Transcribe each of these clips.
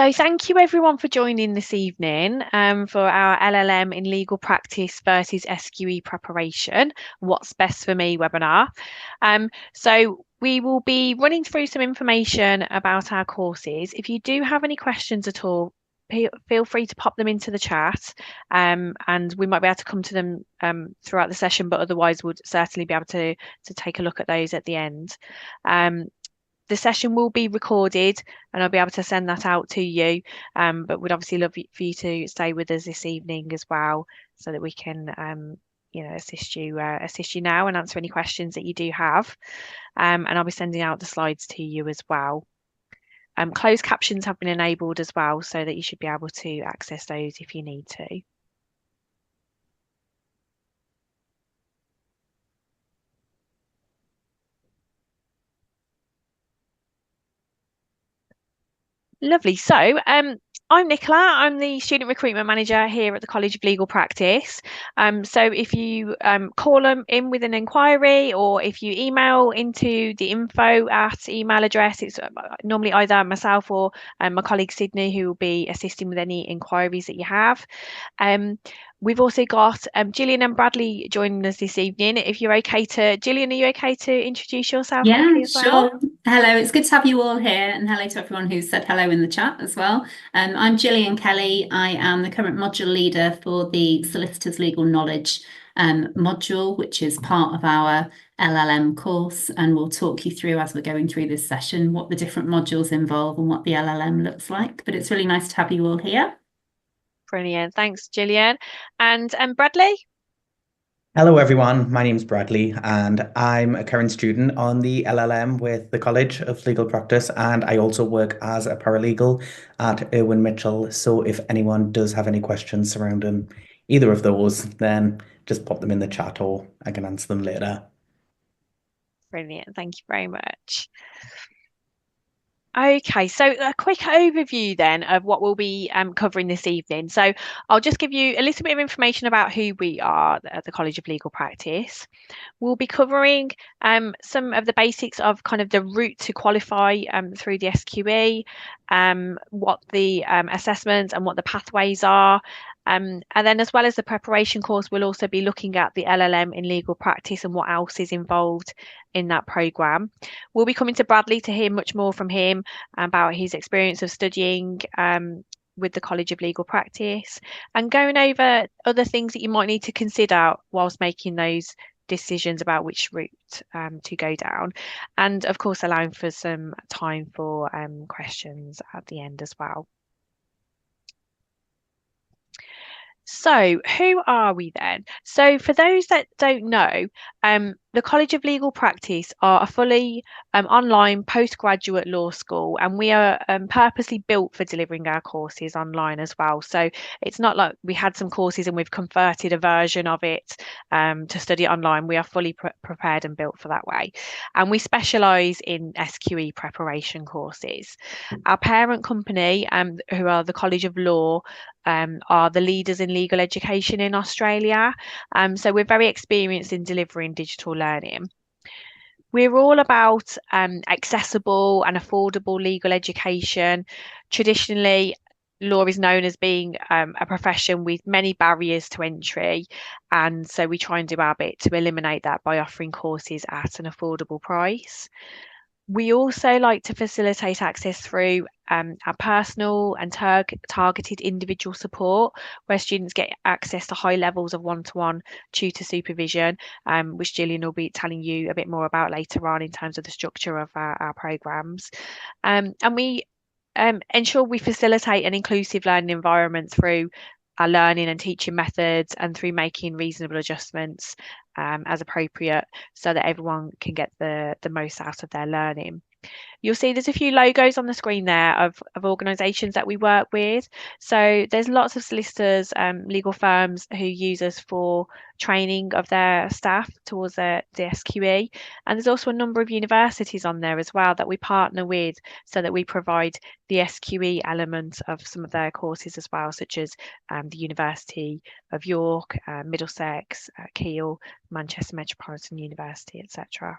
So thank you everyone for joining this evening for our LLM in legal practice versus SQE preparation, What's Best for Me webinar. So we will be running through some information about our courses. If you do have any questions at all, feel free to pop them into the chat and we might be able to come to them throughout the session, but otherwise we'll certainly be able to take a look at those at the end. The session will be recorded and I'll be able to send that out to you. But we'd obviously love for you to stay with us this evening as well so that we can assist you now and answer any questions that you do have. And I'll be sending out the slides to you as well. Closed captions have been enabled as well so that you should be able to access those if you need to. Lovely. So I'm Nicola. I'm the Student Recruitment Manager here at the College of Legal Practice. So if you call them in with an inquiry or if you email into the info at email address, it's normally either myself or my colleague Sydney who will be assisting with any inquiries that you have. We've also got Gillian and Bradley joining us this evening. If you're okay to, Gillian, are you okay to introduce yourself quickly as well? Sure. Hello, it's good to have you all here, and hello to everyone who said hello in the chat as well. I'm Gillian Kelly. I am the current module leader for the Solicitor's Legal Knowledge module, which is part of our LLM course, and we'll talk you through as we're going through this session what the different modules involve and what the LLM looks like. But it's really nice to have you all here. Brilliant. Thanks, Gillian. And Bradley? Hello everyone, my name's Bradley and I'm a current student on the LLM with the College of Legal Practice, and I also work as a paralegal at Irwin Mitchell. So if anyone does have any questions surrounding either of those, then just pop them in the chat or I can answer them later. Brilliant. Thank you very much. Okay, so a quick overview then of what we'll be covering this evening. So I'll just give you a little bit of information about who we are at the College of Legal Practice. We'll be covering some of the basics of kind of the route to qualify through the SQE, what the assessments and what the pathways are. And then as well as the preparation course, we'll also be looking at the LLM in legal practice and what else is involved in that programme. We'll be coming to Bradley to hear much more from him about his experience of studying with the College of Legal Practice and going over other things that you might need to consider whilst making those decisions about which route to go down, and of course allowing for some time for questions at the end as well. So who are we then? So for those that don't know, the College of Legal Practice are a fully online postgraduate law school, and we are purposely built for delivering our courses online as well. So it's not like we had some courses and we've converted a version of it to study online. We are fully prepared and built for that way. And we specialise in SQE preparation courses. Our parent company, who are the College of Law, are the leaders in legal education in Australia. So we're very experienced in delivering digital learning. We're all about accessible and affordable legal education. Traditionally, law is known as being a profession with many barriers to entry, and so we try and do our bit to eliminate that by offering courses at an affordable price. We also like to facilitate access through our personal and targeted individual support, where students get access to high levels of one-to-one tutor supervision, which Gillian will be telling you a bit more about later on in terms of the structure of our programmes. And we ensure we facilitate an inclusive learning environment through our learning and teaching methods and through making reasonable adjustments as appropriate so that everyone can get the most out of their learning. You'll see there's a few logos on the screen there of organisations that we work with. So there's lots of solicitors, legal firms who use us for training of their staff towards the SQE. And there's also a number of universities on there as well that we partner with so that we provide the SQE element of some of their courses as well, such as the University of York, Middlesex, Keele, Manchester Metropolitan University, etc.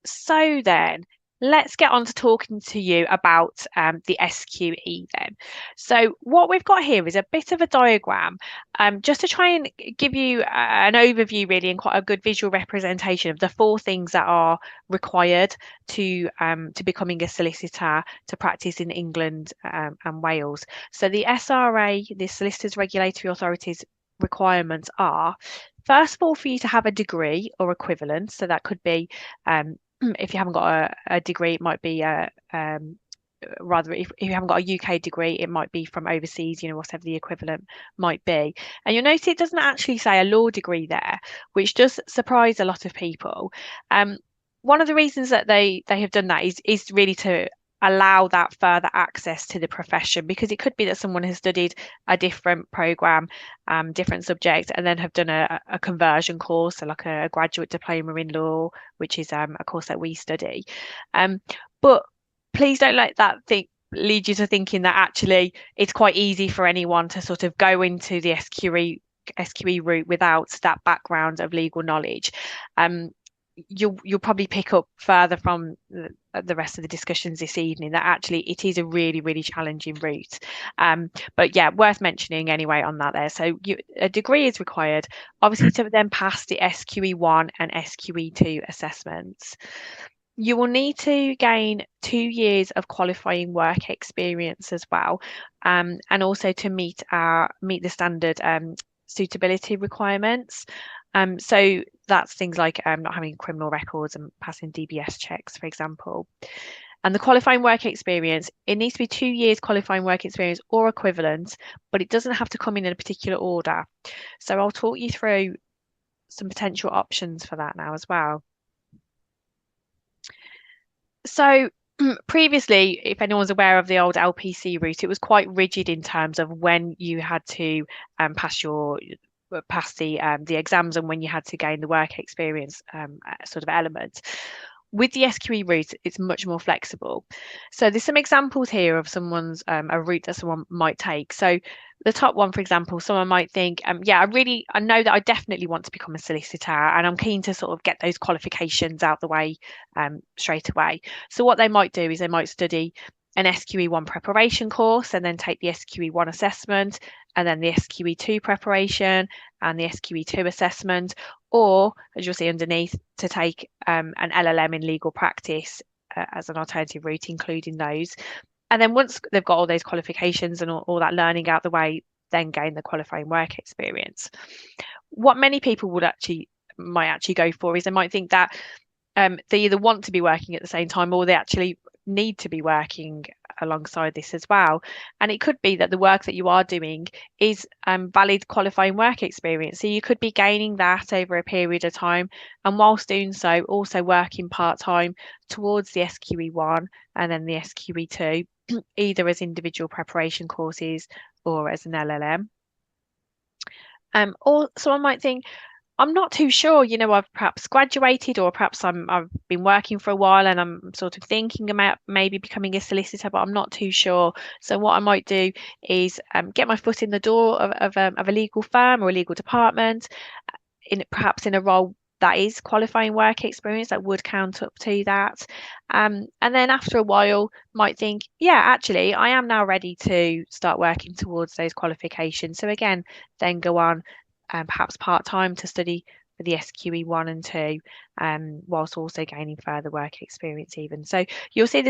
So then, let's get on to talking to you about the SQE then. So what we've got here is a bit of a diagram, just to try and give you an overview really, and quite a good visual representation of the 4 things that are required to becoming a solicitor to practice in England and Wales. So the SRA, the Solicitors Regulatory Authorities requirements are, first of all, for you to have a degree or equivalent. So that could be, if you haven't got a degree, it might be rather, if you haven't got a UK degree, it might be from overseas, whatever the equivalent might be. And you'll notice it doesn't actually say a law degree there, which does surprise a lot of people. One of the reasons that they have done that is really to allow that further access to the profession, because it could be that someone has studied a different program, different subject, and then have done a conversion course, so like a graduate diploma in law, which is a course that we study. But please don't let that lead you to thinking that actually it's quite easy for anyone to sort of go into the SQE route without that background of legal knowledge. You'll probably pick up further from the rest of the discussions this evening that actually it is a really, really challenging route. But yeah, worth mentioning anyway on that there. So a degree is required, obviously, to then pass the SQE1 and SQE2 assessments. You will need to gain 2 years of qualifying work experience as well, and also to meet the standard suitability requirements. So that's things like not having criminal records and passing DBS checks, for example. And the qualifying work experience, it needs to be 2 years qualifying work experience or equivalent, but it doesn't have to come in a particular order. So I'll talk you through some potential options for that now as well. So previously, if anyone's aware of the old LPC route, it was quite rigid in terms of when you had to pass the exams and when you had to gain the work experience sort of element. With the SQE route, it's much more flexible. So there's some examples here of someone's a route that someone might take. So the top one, for example, someone might think, yeah, I know that I definitely want to become a solicitor, and I'm keen to sort of get those qualifications out the way straight away. So what they might do is they might study an SQE1 preparation course and then take the SQE1 assessment, and then the SQE2 preparation and the SQE2 assessment, or as you'll see underneath, to take an LLM in legal practice as an alternative route, including those. And then once they've got all those qualifications and all that learning out the way, then gain the qualifying work experience. What many people might actually go for is they might think that they either want to be working at the same time or they actually need to be working alongside this as well. And it could be that the work that you are doing is valid qualifying work experience. So you could be gaining that over a period of time, and whilst doing so, also working part-time towards the SQE1 and then the SQE2, either as individual preparation courses or as an LLM. Or someone might think, I'm not too sure, I've perhaps graduated, or perhaps I've been working for a while and I'm sort of thinking about maybe becoming a solicitor, but I'm not too sure. So what I might do is get my foot in the door of a legal firm or a legal department, perhaps in a role that is qualifying work experience that would count up to that. And then after a while might think, yeah, actually, I am now ready to start working towards those qualifications. So again, then go on perhaps part-time to study for the SQE1 and 2, whilst also gaining further work experience even. So you'll see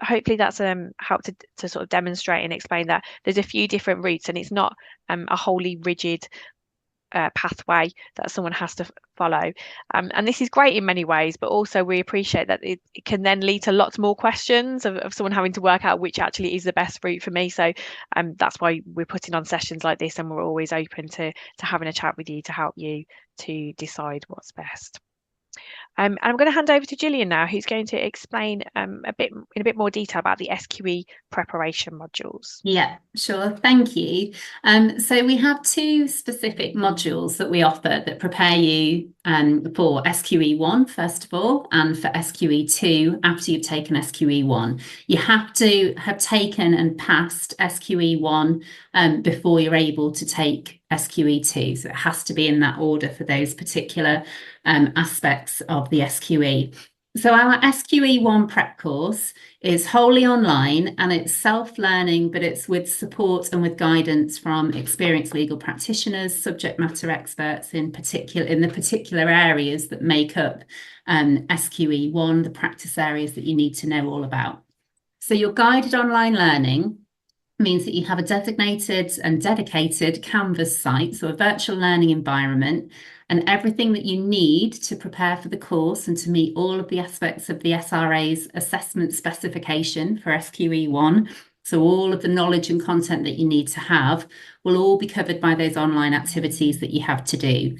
hopefully that's helped to sort of demonstrate and explain that there's a few different routes, and it's not a wholly rigid pathway that someone has to follow. And this is great in many ways, but also we appreciate that it can then lead to lots more questions of someone having to work out which actually is the best route for me. So that's why we're putting on sessions like this, and we're always open to having a chat with you to help you to decide what's best. And I'm going to hand over to Gillian now, who's going to explain in a bit more detail about the SQE preparation modules. Yeah, sure. Thank you. So we have 2 specific modules that we offer that prepare you for SQE1, first of all, and for SQE2 after you've taken SQE1. You have to have taken and passed SQE1 before you're able to take SQE2. So it has to be in that order for those particular aspects of the SQE. So our SQE1 prep course is wholly online and it's self-learning, but it's with support and with guidance from experienced legal practitioners, subject matter experts in the particular areas that make up SQE1, the practice areas that you need to know all about. So your guided online learning means that you have a designated and dedicated Canvas site, so a virtual learning environment, and everything that you need to prepare for the course and to meet all of the aspects of the SRA's assessment specification for SQE1. So all of the knowledge and content that you need to have will all be covered by those online activities that you have to do.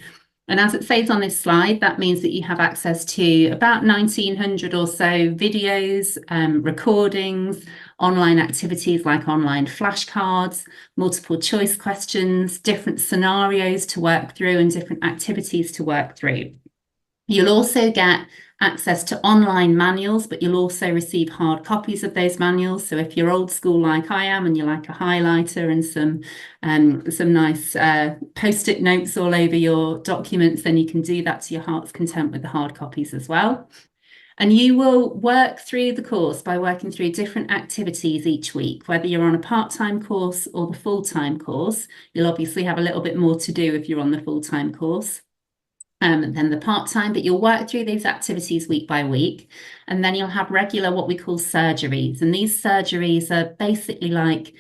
And as it says on this slide, that means that you have access to about 1,900 or so videos, recordings, online activities like online flashcards, multiple choice questions, different scenarios to work through and different activities to work through. You'll also get access to online manuals, but you'll also receive hard copies of those manuals. So if you're old school like I am and you like a highlighter and some nice post-it notes all over your documents, then you can do that to your heart's content with the hard copies as well. And you will work through the course by working through different activities each week, whether you're on a part-time course or the full-time course. You'll obviously have a little bit more to do if you're on the full-time course than the part-time, but you'll work through these activities week by week. And then you'll have regular what we call surgeries. And these surgeries are basically like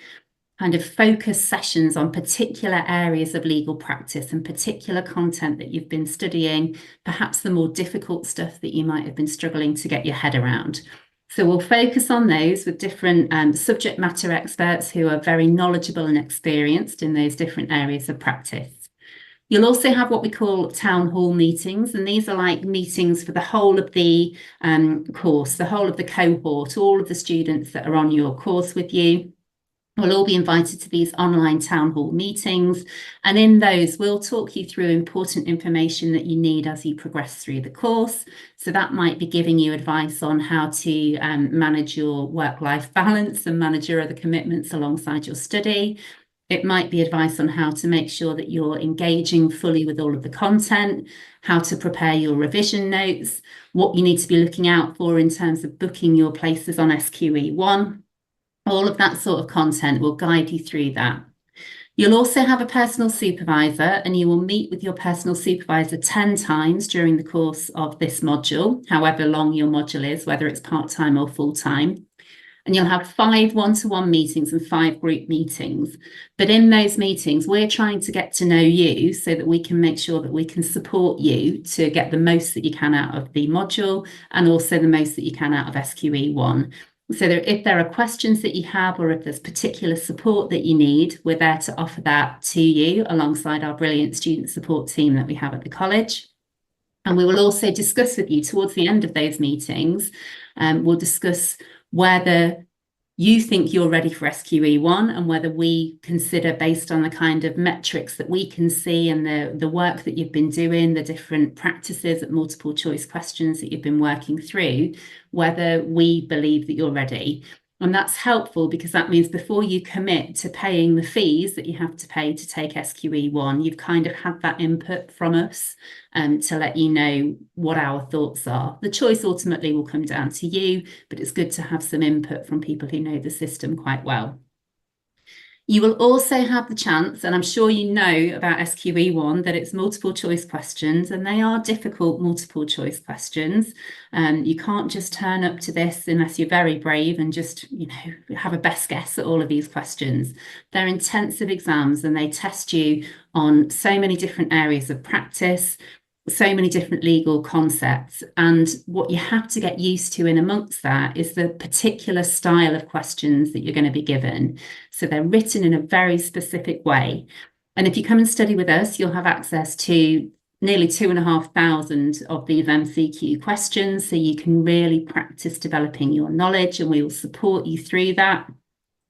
kind of focus sessions on particular areas of legal practice and particular content that you've been studying, perhaps the more difficult stuff that you might have been struggling to get your head around. So we'll focus on those with different subject matter experts who are very knowledgeable and experienced in those different areas of practice. You'll also have what we call town hall meetings, and these are like meetings for the whole of the course, the whole of the cohort, all of the students that are on your course with you. We'll all be invited to these online town hall meetings, and in those we'll talk you through important information that you need as you progress through the course. So that might be giving you advice on how to manage your work-life balance and manage your other commitments alongside your study. It might be advice on how to make sure that you're engaging fully with all of the content, how to prepare your revision notes, what you need to be looking out for in terms of booking your places on SQE1. All of that sort of content will guide you through that. You'll also have a personal supervisor, and you will meet with your personal supervisor 10 times during the course of this module, however long your module is, whether it's part-time or full-time. And you'll have 5 one-to-one meetings and 5 group meetings. But in those meetings, we're trying to get to know you so that we can make sure that we can support you to get the most that you can out of the module and also the most that you can out of SQE1. So if there are questions that you have or if there's particular support that you need, we're there to offer that to you alongside our brilliant student support team that we have at the college. And we will also discuss with you towards the end of those meetings, we'll discuss whether you think you're ready for SQE1 and whether we consider, based on the kind of metrics that we can see and the work that you've been doing, the different practices at multiple choice questions that you've been working through, whether we believe that you're ready. And that's helpful because that means before you commit to paying the fees that you have to pay to take SQE1, you've kind of had that input from us to let you know what our thoughts are. The choice ultimately will come down to you, but it's good to have some input from people who know the system quite well. You will also have the chance, and I'm sure you know about SQE1, that it's multiple choice questions, and they are difficult multiple choice questions. You can't just turn up to this unless you're very brave and just, have a best guess at all of these questions. They're intensive exams and they test you on so many different areas of practice, so many different legal concepts. And what you have to get used to in amongst that is the particular style of questions that you're going to be given. So they're written in a very specific way. And if you come and study with us, you'll have access to nearly 2,500 of these MCQ questions. So you can really practice developing your knowledge, and we will support you through that.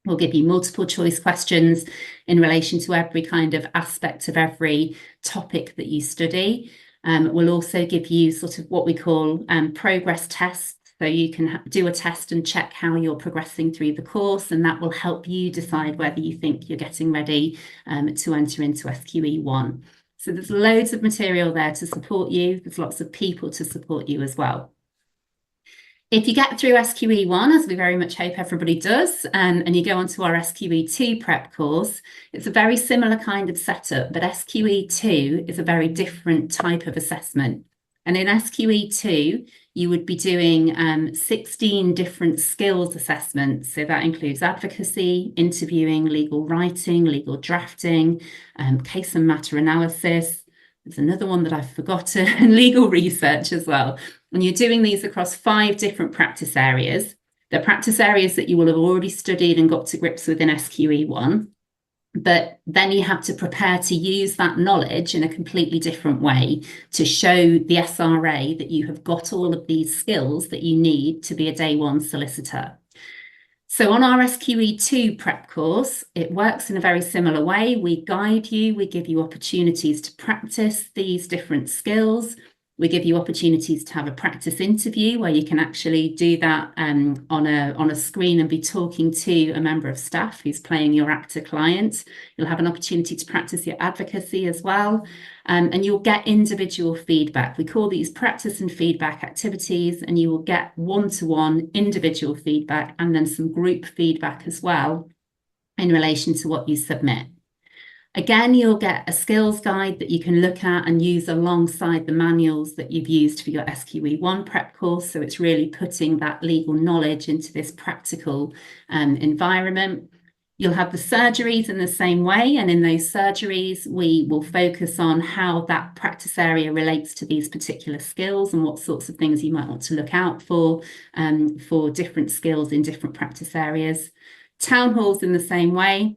We'll give you multiple choice questions in relation to every kind of aspect of every topic that you study. We'll also give you sort of what we call progress tests. So you can do a test and check how you're progressing through the course, and that will help you decide whether you think you're getting ready to enter into SQE1. So there's loads of material there to support you. There's lots of people to support you as well. If you get through SQE1, as we very much hope everybody does, and you go onto our SQE2 prep course, it's a very similar kind of setup, but SQE2 is a very different type of assessment. And in SQE2, you would be doing 16 different skills assessments. So that includes advocacy, interviewing, legal writing, legal drafting, case and matter analysis. There's another one that I've forgotten, and legal research as well. And you're doing these across 5 different practice areas. They're practice areas that you will have already studied and got to grips with in SQE1. But then you have to prepare to use that knowledge in a completely different way to show the SRA that you have got all of these skills that you need to be a day one solicitor. So on our SQE2 prep course, it works in a very similar way. We guide you, we give you opportunities to practice these different skills. We give you opportunities to have a practice interview where you can actually do that on a screen and be talking to a member of staff who's playing your actor client. You'll have an opportunity to practice your advocacy as well, and you'll get individual feedback. We call these practice and feedback activities, and you will get one-to-one individual feedback and then some group feedback as well in relation to what you submit. Again, you'll get a skills guide that you can look at and use alongside the manuals that you've used for your SQE1 prep course. So it's really putting that legal knowledge into this practical environment. You'll have the surgeries in the same way. And in those surgeries, we will focus on how that practice area relates to these particular skills and what sorts of things you might want to look out for different skills in different practice areas. Town halls in the same way.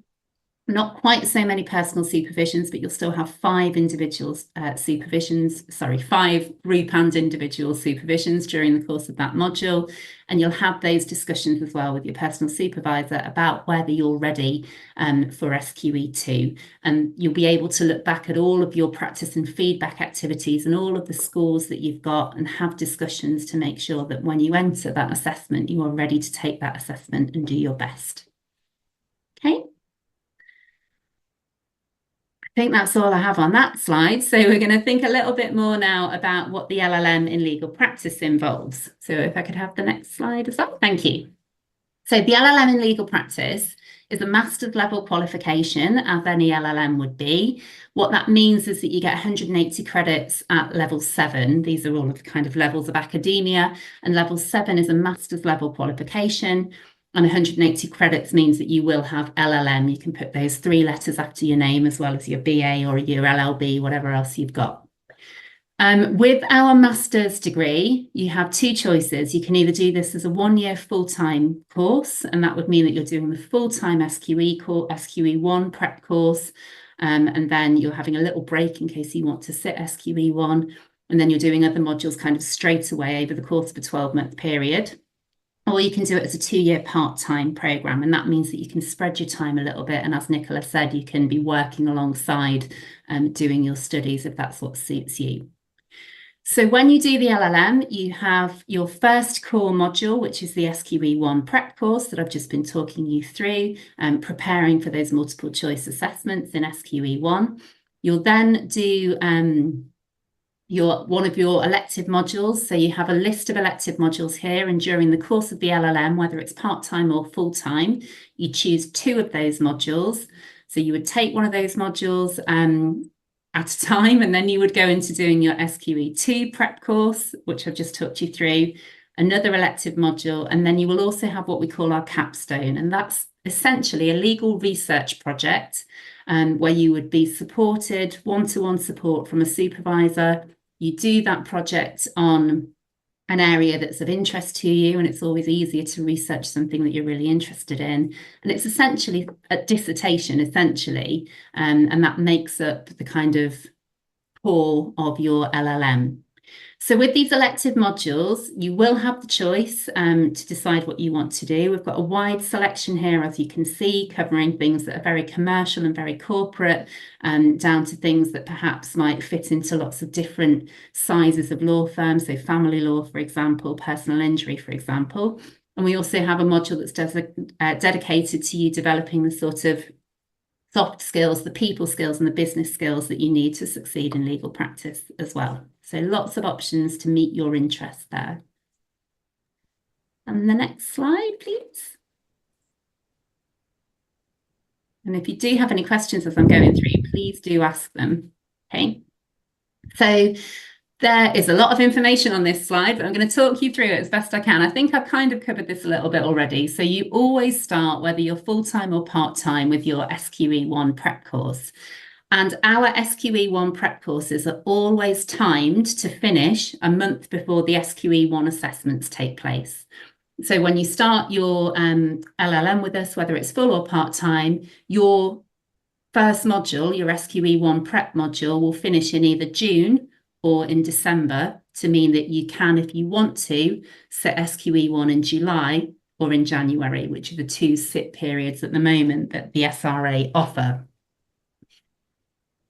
Not quite so many personal supervisions, but you'll still have 5 individual supervisions, 5 group and individual supervisions during the course of that module. And you'll have those discussions as well with your personal supervisor about whether you're ready for SQE2. And you'll be able to look back at all of your practice and feedback activities and all of the scores that you've got and have discussions to make sure that when you enter that assessment, you are ready to take that assessment and do your best. Okay. I think that's all I have on that slide. So we're going to think a little bit more now about what the LLM in legal practice involves. So if I could have the next slide as well. Thank you. So the LLM in legal practice is a master's level qualification, as any LLM would be. What that means is that you get 180 credits at level 7. These are all of the kind of levels of academia, and level 7 is a master's level qualification. And 180 credits means that you will have LLM. You can put those 3 letters after your name as well as your BA or your LLB, whatever else you've got. With our master's degree, you have 2 choices. You can either do this as a 1-year full-time course, and that would mean that you're doing the full-time SQE1 prep course, and then you're having a little break in case you want to sit SQE1, and then you're doing other modules kind of straight away over the course of a 12-month period. Or you can do it as a 2-year part-time programme, and that means that you can spread your time a little bit. And as Nicola said, you can be working alongside doing your studies if that's what suits you. So when you do the LLM, you have your first core module, which is the SQE1 prep course that I've just been talking you through, preparing for those multiple choice assessments in SQE1. You'll then do one of your elective modules. So you have a list of elective modules here, and during the course of the LLM, whether it's part-time or full-time, you choose 2 of those modules. So you would take one of those modules at a time, and then you would go into doing your SQE2 prep course, which I've just talked you through, another elective module, and then you will also have what we call our capstone, and that's essentially a legal research project where you would be supported, one-to-one support from a supervisor. You do that project on an area that's of interest to you, and it's always easier to research something that you're really interested in. And it's essentially a dissertation, and that makes up the kind of core of your LLM. So with these elective modules, you will have the choice to decide what you want to do. We've got a wide selection here, as you can see, covering things that are very commercial and very corporate, down to things that perhaps might fit into lots of different sizes of law firms. So family law, for example, personal injury, for example. And we also have a module that's dedicated to you developing the sort of soft skills, the people skills and the business skills that you need to succeed in legal practice as well. So lots of options to meet your interests there. And the next slide, please. And if you do have any questions as I'm going through, please do ask them. Okay. So there is a lot of information on this slide, but I'm going to talk you through it as best I can. I think I've kind of covered this a little bit already. So you always start, whether you're full-time or part-time, with your SQE1 prep course. And our SQE1 prep courses are always timed to finish a month before the SQE1 assessments take place. So when you start your LLM with us, whether it's full or part-time, your first module, your SQE1 prep module, will finish in either June or in December, to mean that you can, if you want to, sit SQE1 in July or in January, which are the two sit periods at the moment that the SRA offer.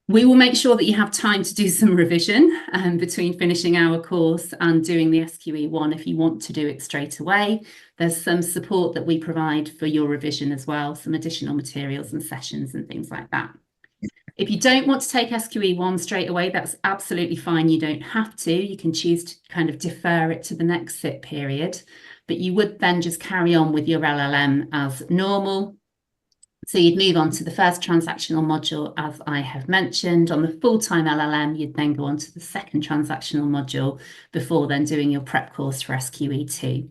We will make sure that you have time to do some revision between finishing our course and doing the SQE1 if you want to do it straight away. There's some support that we provide for your revision as well, some additional materials and sessions and things like that. If you don't want to take SQE1 straight away, that's absolutely fine. You don't have to. You can choose to kind of defer it to the next sit period, but you would then just carry on with your LLM as normal. So you'd move on to the first transactional module, as I have mentioned. On the full-time LLM, you'd then go on to the second transactional module before then doing your prep course for SQE2.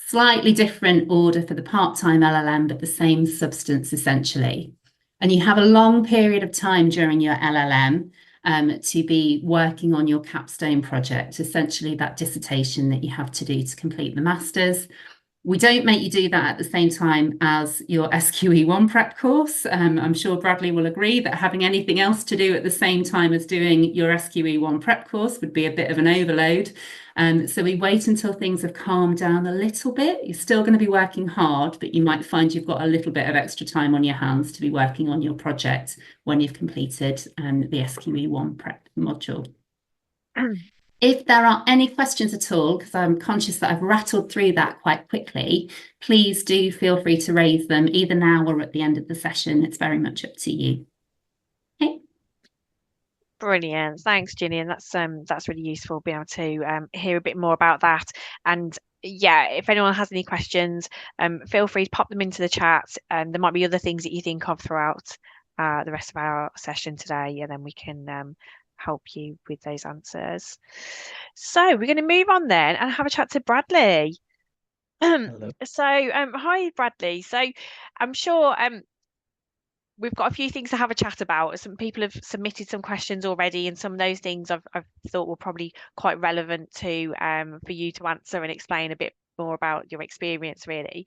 Slightly different order for the part-time LLM, but the same substance essentially. And you have a long period of time during your LLM to be working on your capstone project, essentially that dissertation that you have to do to complete the master's. We don't make you do that at the same time as your SQE1 prep course. I'm sure Bradley will agree that having anything else to do at the same time as doing your SQE1 prep course would be a bit of an overload. So we wait until things have calmed down a little bit. You're still going to be working hard, but you might find you've got a little bit of extra time on your hands to be working on your project when you've completed the SQE1 prep module. If there are any questions at all, because I'm conscious that I've rattled through that quite quickly, please do feel free to raise them either now or at the end of the session. It's very much up to you. Okay. Brilliant. Thanks, Gillian. That's really useful being able to hear a bit more about that. And yeah, if anyone has any questions, feel free to pop them into the chat. And there might be other things that you think of throughout the rest of our session today, and then we can help you with those answers. So we're going to move on then and have a chat to Bradley. Hello. So hi Bradley. So I'm sure we've got a few things to have a chat about. Some people have submitted some questions already, and some of those things I've thought were probably quite relevant to for you to answer and explain a bit more about your experience, really.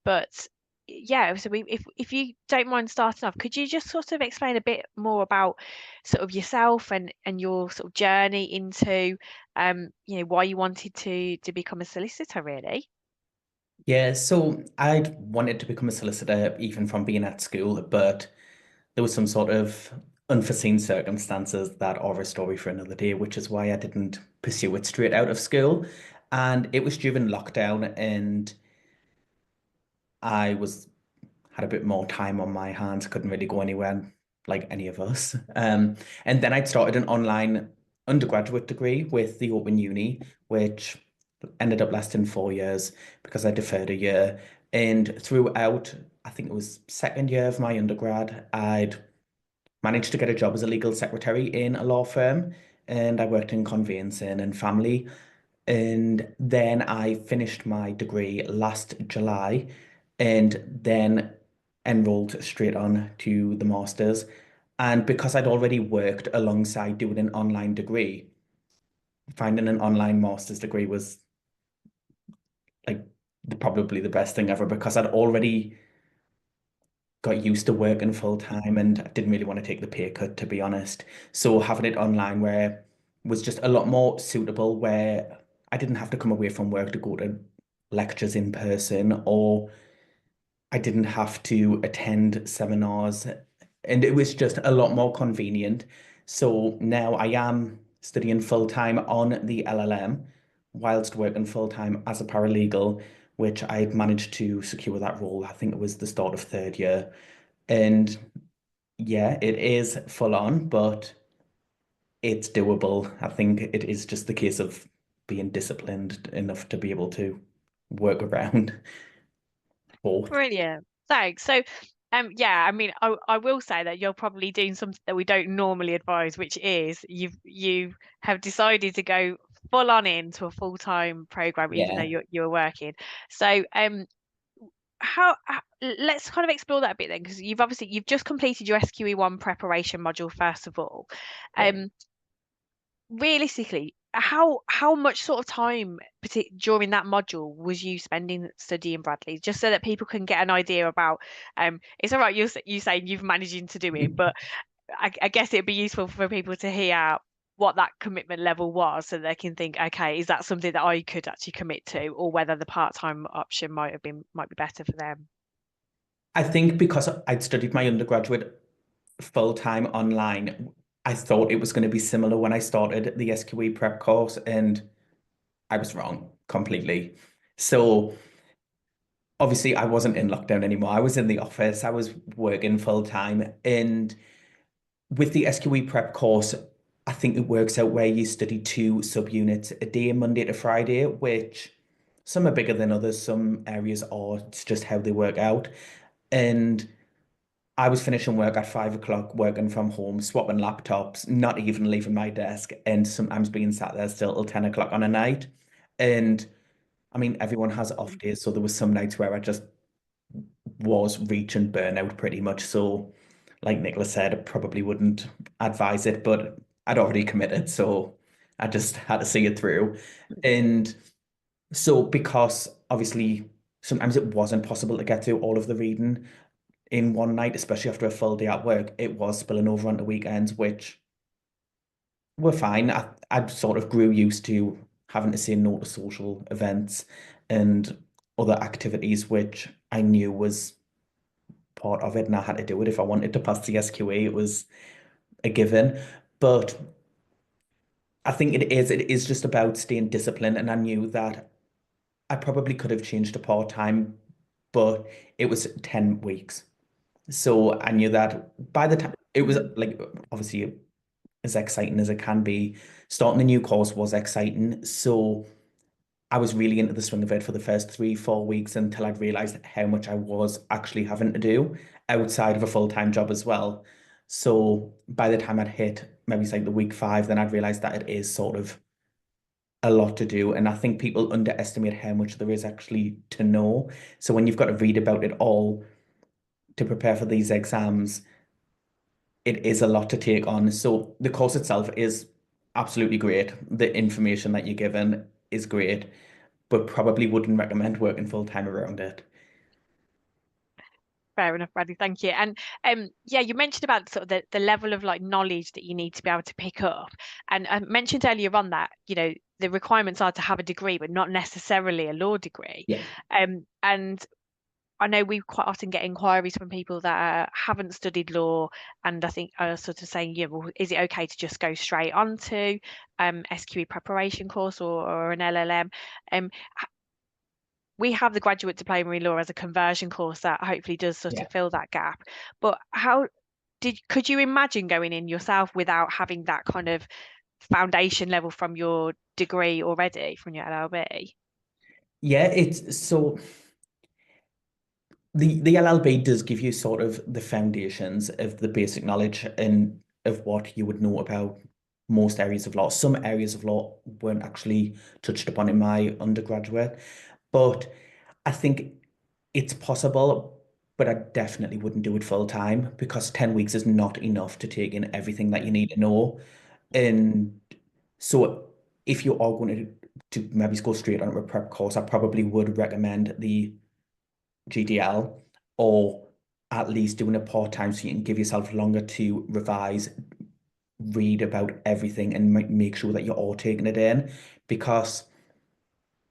But yeah, so if you don't mind starting off, could you just sort of explain a bit more about sort of yourself and your sort of journey into why you wanted to become a solicitor, really? Yeah, so I'd wanted to become a solicitor even from being at school, but there was some sort of unforeseen circumstances that are a story for another day, which is why I didn't pursue it straight out of school. And it was during lockdown, and I was had a bit more time on my hands, couldn't really go anywhere like any of us. And then I'd started an online undergraduate degree with the Open Uni, which ended up lasting 4 years because I deferred a year. And throughout, I think it was second year of my undergrad, I'd managed to get a job as a legal secretary in a law firm, and I worked in conveyancing and family. And then I finished my degree last July and then enrolled straight on to the master's. And because I'd already worked alongside doing an online degree, finding an online master's degree was like probably the best thing ever because I'd already got used to working full time and I didn't really want to take the pay cut, to be honest. So having it online where was just a lot more suitable, where I didn't have to come away from work to go to lectures in person, or I didn't have to attend seminars, and it was just a lot more convenient. So now I am studying full time on the LLM whilst working full time as a paralegal, which I managed to secure that role. I think it was the start of third year. And yeah, it is full on, but it's doable. I think it is just the case of being disciplined enough to be able to. work around both. Brilliant. Thanks. So, yeah, I mean, I will say that you're probably doing something that we don't normally advise, which is you have decided to go full on into a full-time program, even though Yeah. you're working. So, let's kind of explore that a bit then, because you've just completed your SQE1 preparation module first of all. Yeah. Realistically, how much sort of time during that module was you spending studying Bradley, just so that people can get an idea about it's all right you saying you've managing to do it, but I guess it'd be useful for people to hear what that commitment level was so they can think, okay, is that something that I could actually commit to, or whether the part-time option might be better for them. I think because I'd studied my undergraduate full-time online, I thought it was going to be similar when I started the SQE prep course, and I was wrong completely. So obviously I wasn't in lockdown anymore. I was in the office, I was working full-time, and with the SQE prep course, I think it works out where you study two subunits a day, Monday to Friday, which some are bigger than others, some areas are, it's just how they work out. And I was finishing work at 5 o'clock, working from home, swapping laptops, not even leaving my desk, and sometimes being sat there still till 10 o'clock on a night. And I mean, everyone has off days, so there was some nights where I just was reaching burnout pretty much. So, like Nicola said, I probably wouldn't advise it, but I'd already committed, so I just had to see it through. And so, because obviously sometimes it wasn't possible to get through all of the reading in one night, especially after a full day at work, it was spilling over onto weekends, which were fine. I sort of grew used to having to say no to social events and other activities, which I knew was part of it, and I had to do it if I wanted to pass the SQE. It was a given. But I think it is just about staying disciplined, and I knew that I probably could have changed to part-time, but it was 10 weeks. So I knew that by the time it was like obviously as exciting as it can be, starting a new course was exciting. So I was really into the swing of it for the first 3, 4 weeks until I'd realized how much I was actually having to do outside of a full-time job as well. So by the time I'd hit maybe it's like the week 5, then I'd realized that it is sort of a lot to do. And I think people underestimate how much there is actually to know. So when you've got to read about it all to prepare for these exams, it is a lot to take on. So the course itself is absolutely great. The information that you're given is great, but probably wouldn't recommend working full time around it. Fair enough, Bradley. Thank you. And yeah, you mentioned about sort of the level of like knowledge that you need to be able to pick up. And I mentioned earlier on that, the requirements are to have a degree, but not necessarily a law degree. Yeah. And I know we quite often get inquiries from people that haven't studied law, and I think are sort of saying, yeah, well, is it okay to just go straight onto SQE preparation course or an LLM? We have the graduate diploma in law as a conversion course that hopefully does sort Yeah. of fill that gap. But could you imagine going in yourself without having that kind of foundation level from your degree already, from your LLB? Yeah, it's so the LLB does give you sort of the foundations of the basic knowledge and of what you would know about most areas of law. Some areas of law weren't actually touched upon in my undergraduate, but I think it's possible, but I definitely wouldn't do it full time because 10 weeks is not enough to take in everything that you need to know. And so if you are going to maybe go straight onto a prep course, I probably would recommend the GDL or at least doing it part-time so you can give yourself longer to revise, read about everything and make sure that you're all taking it in. Because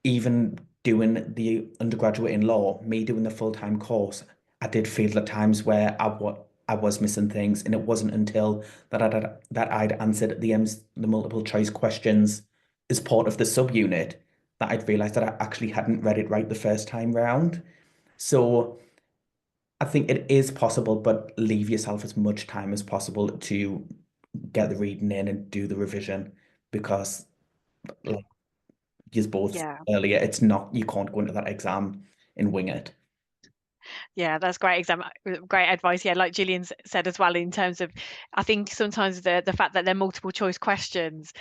even doing the undergraduate in law, me doing the full-time course, I did feel at times where I was missing things, and it wasn't until that I'd answered the multiple choice questions as part of the subunit that I'd realized that I actually hadn't read it right the first time round. So I think it is possible, but leave yourself as much time as possible to get the reading in and do the revision because like use both Yeah. earlier. It's not, you can't go into that exam and wing it. Yeah, that's great advice. Yeah, like Gillian said as well, in terms of, I think sometimes the fact that they're multiple choice questions,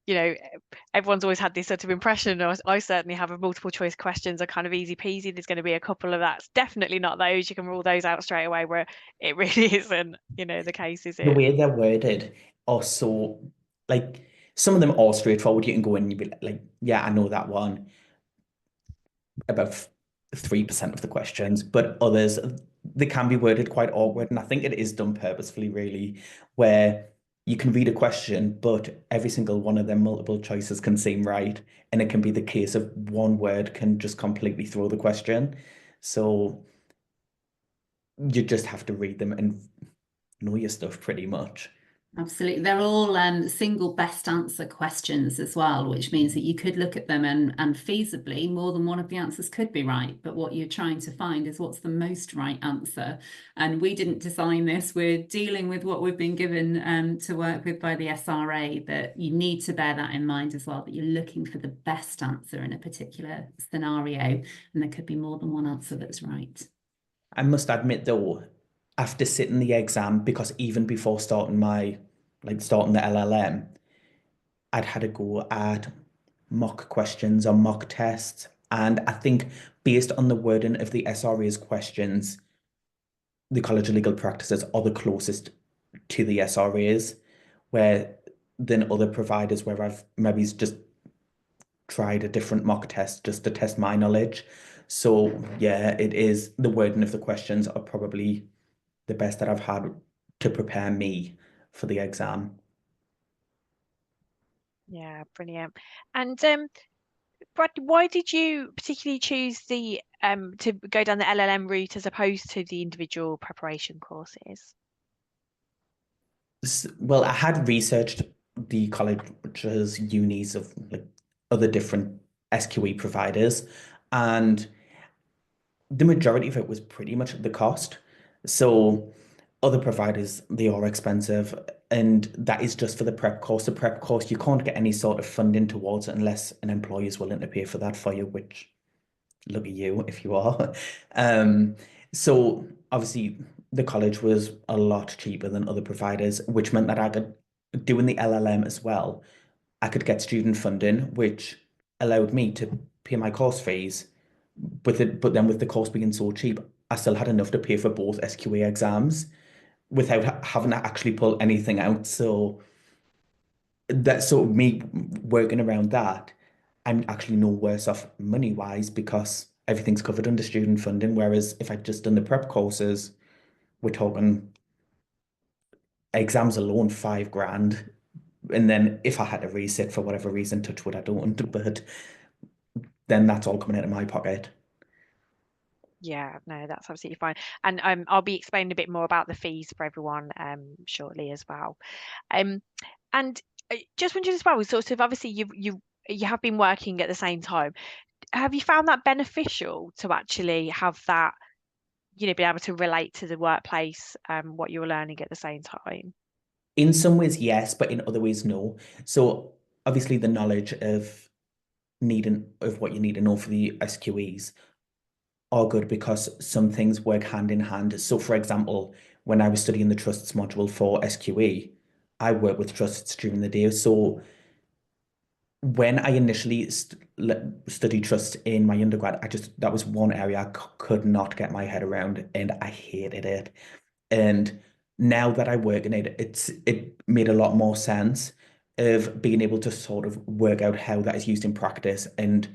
you know, everyone's always had this sort of impression, or I certainly have, of multiple choice questions are kind of easy peasy. There's going to be a couple of that's definitely not those. You can rule those out straight away, where it really isn't, the case, is The it? way they're worded are so, like, some of them are straightforward. You can go in and you be like, yeah, I know that one. About 3% of the questions, but others, they can be worded quite awkward. And I think it is done purposefully, really, where you can read a question, but every single one of them multiple choices can seem right. And it can be the case of one word can just completely throw the question. So you just have to read them and know your stuff pretty much. Absolutely. They're all single best answer questions as well, which means that you could look at them and feasibly more than one of the answers could be right. But what you're trying to find is what's the most right answer. And we didn't design this. We're dealing with what we've been given to work with by the SRA, but you need to bear that in mind as well, that you're looking for the best answer in a particular scenario. And there could be more than one answer that's right. I must admit, though, after sitting the exam, because even before starting starting the LLM, I'd had a go at mock questions or mock tests. And I think based on the wording of the SRA's questions, the College of Legal Practices are the closest to the SRA's, where than other providers where I've maybe just tried a different mock test just to test my knowledge. So yeah, it is, the wording of the questions are probably the best that I've had to prepare me for the exam. Yeah, brilliant. And Brad, why did you particularly choose the to go down the LLM route as opposed to the individual preparation courses? Well, I had researched the colleges, unis of like other different SQE providers, and the majority of it was pretty much the cost. So other providers, they are expensive, and that is just for the prep course. The prep course, you can't get any sort of funding towards it unless an employer is willing to pay for that for you, which look at you if you are. Um, so obviously the college was a lot cheaper than other providers, which meant that I could, doing the LLM as well, I could get student funding, which allowed me to pay my course fees with it, but then with the course being so cheap, I still had enough to pay for both SQA exams without having to actually pull anything out. So that's sort of me working around that. I'm actually no worse off money wise because everything's covered under student funding. Whereas if I'd just done the prep courses, we're talking exams alone, 5 grand. And then if I had to resit for whatever reason, touch wood, I don't, but then that's all coming out of my pocket. Yeah, no, that's absolutely fine. And I'll be explaining a bit more about the fees for everyone shortly as well. Um, and just wondering as well, sort of obviously you have been working at the same time. Have you found that beneficial to actually have that, be able to relate to the workplace, what you were learning at the same time? In some ways, yes, but in other ways, no. So obviously the knowledge of what you need to know for the SQEs are good because some things work hand in hand. So for example, when I was studying the trusts module for SQE, I work with trusts during the day. So when I initially studied trust in my undergrad, that was one area I could not get my head around and I hated it. And now that I work in it, it made a lot more sense of being able to sort of work out how that is used in practice and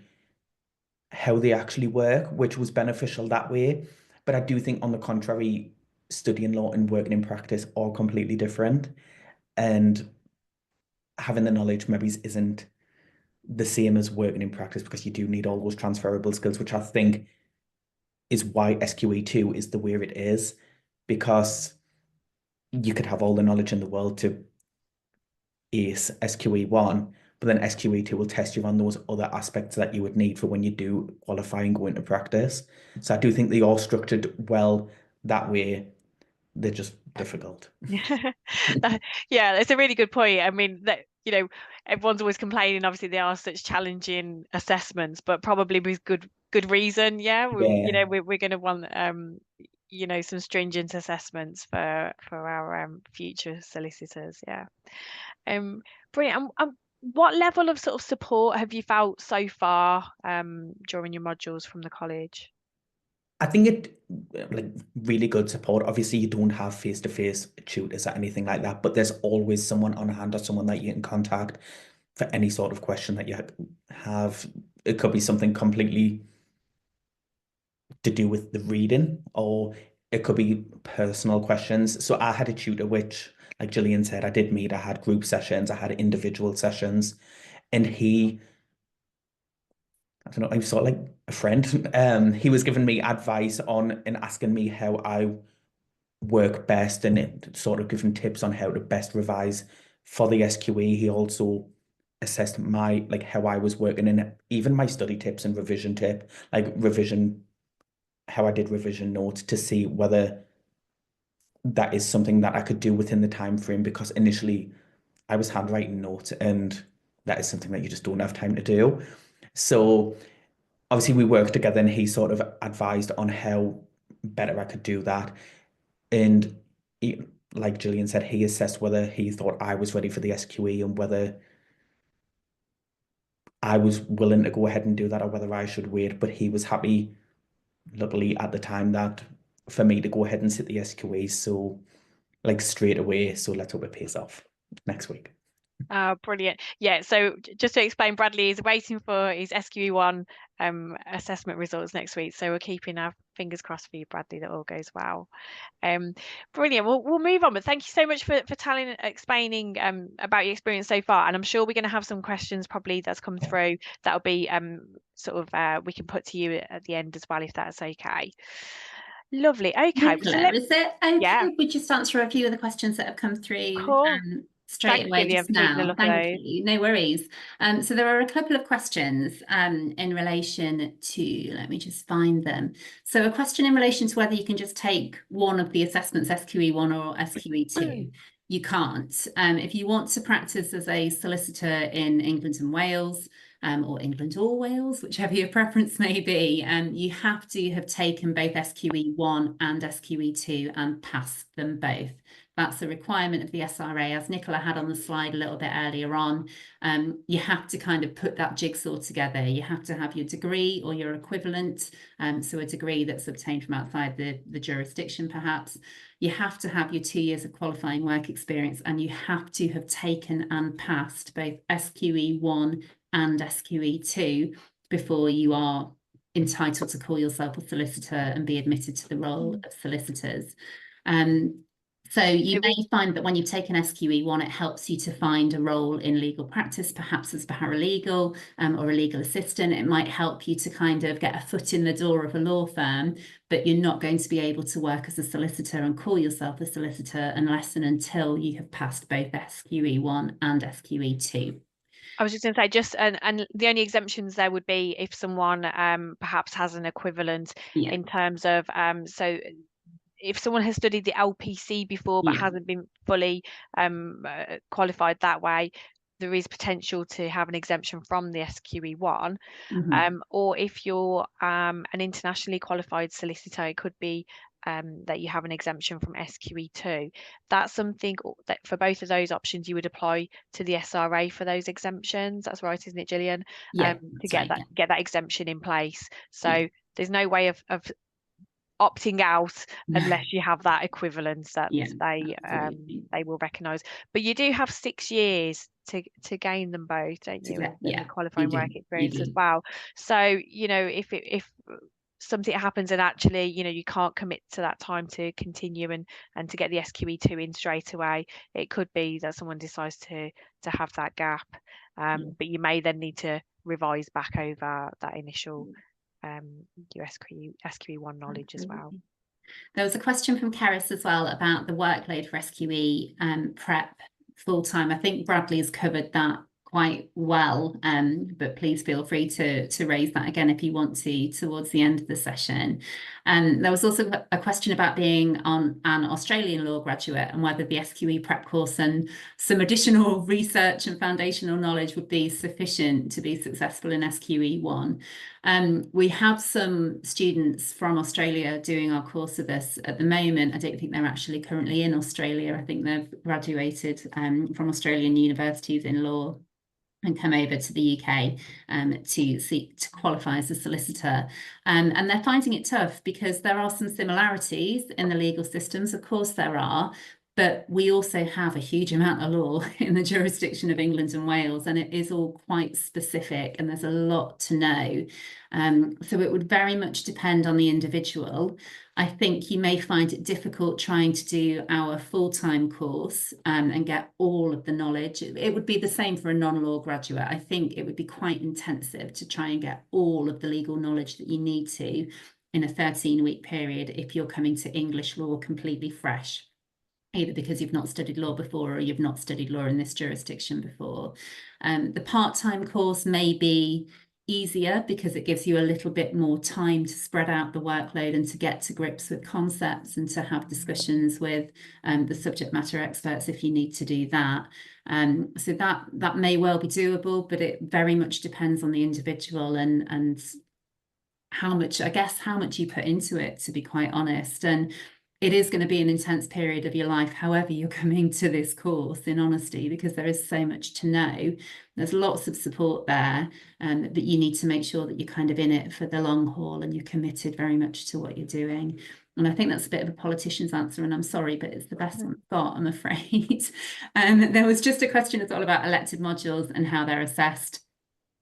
how they actually work, which was beneficial that way. But I do think, on the contrary, studying law and working in practice are completely different. And having the knowledge maybe isn't the same as working in practice because you do need all those transferable skills, which I think is why SQE2 is the way it is, because you could have all the knowledge in the world to ace SQE1, but then SQE2 will test you on those other aspects that you would need for when you do qualify and go into practice. So I do think they are structured well that way. They're just difficult. Yeah, that's a really good point. I mean, that you know, everyone's always complaining. Obviously, they are such challenging assessments, but probably with good reason. Yeah, Yeah. we're going to want some stringent assessments for our future solicitors. Yeah. Um, Brilliant. What level of sort of support have you felt so far during your modules from the college? I think it like really good support. Obviously, you don't have face-to-face tutors or anything like that, but there's always someone on hand or someone that you can contact for any sort of question that you have. It could be something completely to do with the reading, or it could be personal questions. So I had a tutor, which, like Gillian said, I had group sessions, I had individual sessions, and I don't know, he was sort of like a friend. He was giving me advice on and asking me how I work best, and it sort of giving tips on how to best revise for the SQE. He also assessed my like how I was working and even my study tips and revision tip, like revision, how I did revision notes to see whether that is something that I could do within the time frame, because initially I was handwriting notes and that is something that you just don't have time to do. So obviously we worked together and he sort of advised on how better I could do that. And he, like Gillian said, he assessed whether he thought I was ready for the SQE and whether I was willing to go ahead and do that or whether I should wait. But he was happy, luckily, at the time, that for me to go ahead and sit the SQE. So like straight away. So let's hope it pays off next week. Brilliant. Yeah, so just to explain, Bradley is waiting for his SQE1 assessment results next week. So we're keeping our fingers crossed for you, Bradley, that all goes well. Um, Brilliant. We'll move on, but thank you so much for explaining about your experience so far. And I'm sure we're going to have some questions probably that's come through that'll be sort of we can put to you at the end as well, if that's okay. Lovely. Okay. So Nicola, is it okay yeah, if we just answer a few of the questions that have come through cool. straight Thanks, away Gillian, just for taking a now? look at Thank those. you. No worries. So there are a couple of questions in relation to, let me just find them. So a question in relation to whether you can just take one of the assessments, SQE1 or SQE2. You can't. If you want to practice as a solicitor in England and Wales, or England or Wales, whichever your preference may be, you have to have taken both SQE1 and SQE2 and passed them both. That's a requirement of the SRA, as Nicola had on the slide a little bit earlier on. You have to kind of put that jigsaw together. You have to have your degree or your equivalent, so a degree that's obtained from outside the jurisdiction, perhaps. You have to have your 2 years of qualifying work experience, and you have to have taken and passed both SQE1 and SQE2 before you are entitled to call yourself a solicitor and be admitted to the role of solicitors. So you may find that when you've taken SQE1, it helps you to find a role in legal practice, perhaps as paralegal or a legal assistant. It might help you to kind of get a foot in the door of a law firm, but you're not going to be able to work as a solicitor and call yourself a solicitor unless and until you have passed both SQE1 and SQE2. I was just going to say, and the only exemptions there would be if someone perhaps has an equivalent Yeah, in terms of so if someone has studied the LPC before but yeah. hasn't been fully qualified that way, there is potential to have an exemption from the SQE1. Mhm. Or if you're an internationally qualified solicitor, it could be that you have an exemption from SQE2. That's something that for both of those options you would apply to the SRA for those exemptions. That's right, isn't it, Gillian? Yeah, To that's get right. that Yeah, get that exemption in place. yeah. So there's no way of opting out No, unless you have that equivalence that yeah, they absolutely. they will recognise. But you do have 6 years to gain them both, don't you? And the Yeah, you qualifying work do, you experience as do. well. So, if something happens and actually, you can't commit to that time to continue and to get the SQE2 in straight away, it could be that someone decides to have that gap. Yeah, But you may then need to revise back over that initial your SQE1 knowledge as well. absolutely. There was a question from Keris as well about the workload for SQE prep full time. I think Bradley's covered that quite well, but please feel free to raise that again if you want to towards the end of the session. There was also a question about being an Australian law graduate and whether the SQE Prep course and some additional research and foundational knowledge would be sufficient to be successful in SQE1. We have some students from Australia doing our course with us at the moment. I don't think they're actually currently in Australia. I think they've graduated from Australian universities in law and come over to the UK to qualify as a solicitor. And they're finding it tough because there are some similarities in the legal systems. Of course there are, but we also have a huge amount of law in the jurisdiction of England and Wales, and it is all quite specific and there's a lot to know. So it would very much depend on the individual. I think you may find it difficult trying to do our full-time course and get all of the knowledge. It would be the same for a non-law graduate. I think it would be quite intensive to try and get all of the legal knowledge that you need to in a 13-week period if you're coming to English law completely fresh, either because you've not studied law before or you've not studied law in this jurisdiction before. The part-time course may be easier because it gives you a little bit more time to spread out the workload and to get to grips with concepts and to have discussions with the subject matter experts if you need to do that. So that may well be doable, but it very much depends on the individual and how much you put into it, to be quite honest. And it is going to be an intense period of your life, however you're coming to this course, in honesty, because there is so much to know. There's lots of support there, but you need to make sure that you're kind of in it for the long haul and you're committed very much to what you're doing. And I think that's a bit of a politician's answer, and I'm sorry, but it's the best one I've got, I'm afraid. There was just a question as well about elective modules and how they're assessed.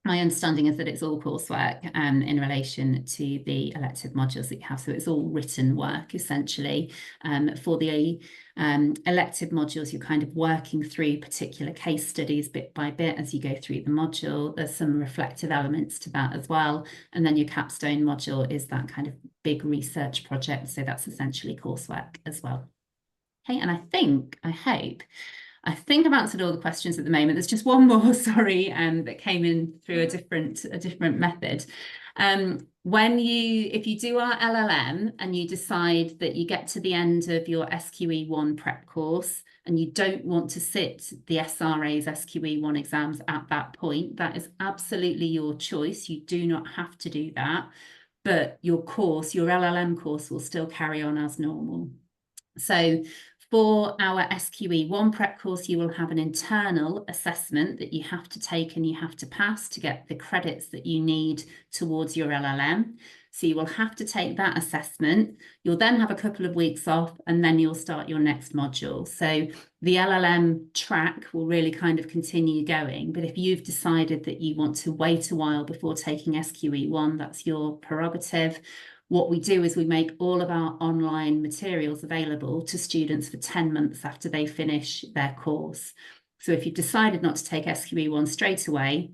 My understanding is that it's all coursework in relation to the elective modules that you have. So it's all written work, essentially. For the elective modules, you're kind of working through particular case studies bit by bit as you go through the module. There's some reflective elements to that as well. And then your capstone module is that kind of big research project. So that's essentially coursework as well. Okay, and I hope I've answered all the questions at the moment. There's just one more, sorry, that came in through a different method. If you do our LLM and you decide that you get to the end of your SQE1 prep course and you don't want to sit the SRA's SQE1 exams at that point, that is absolutely your choice. You do not have to do that, but your LLM course will still carry on as normal. So for our SQE1 prep course, you will have an internal assessment that you have to take and you have to pass to get the credits that you need towards your LLM. So you will have to take that assessment. You'll then have a couple of weeks off and then you'll start your next module. So the LLM track will really kind of continue going. But if you've decided that you want to wait a while before taking SQE1, that's your prerogative. What we do is we make all of our online materials available to students for 10 months after they finish their course. So if you've decided not to take SQE1 straight away,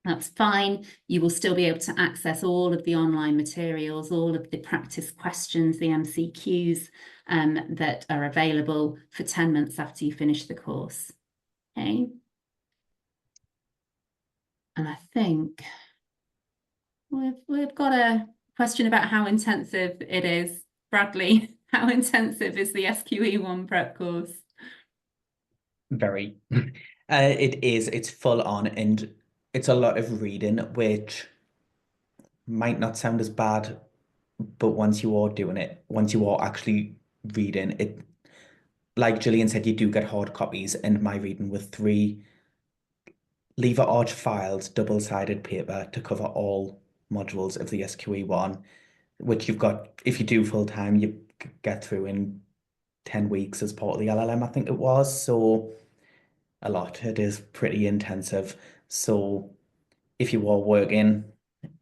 that's fine. You will still be able to access all of the online materials, all of the practice questions, the MCQs that are available for 10 months after you finish the course. Okay. And I think we've got a question about how intensive it is. Bradley, how intensive is the SQE1 prep course? Very. It is. It's full on, and it's a lot of reading, which might not sound as bad, but once you are doing it, once you are actually reading it, like Gillian said, you do get hard copies, and my reading with 3 lever arch files, double-sided paper to cover all modules of the SQE1, which you've got, if you do full time, you get through in 10 weeks as part of the LLM, I think it was. So a lot. It is pretty intensive. So if you are working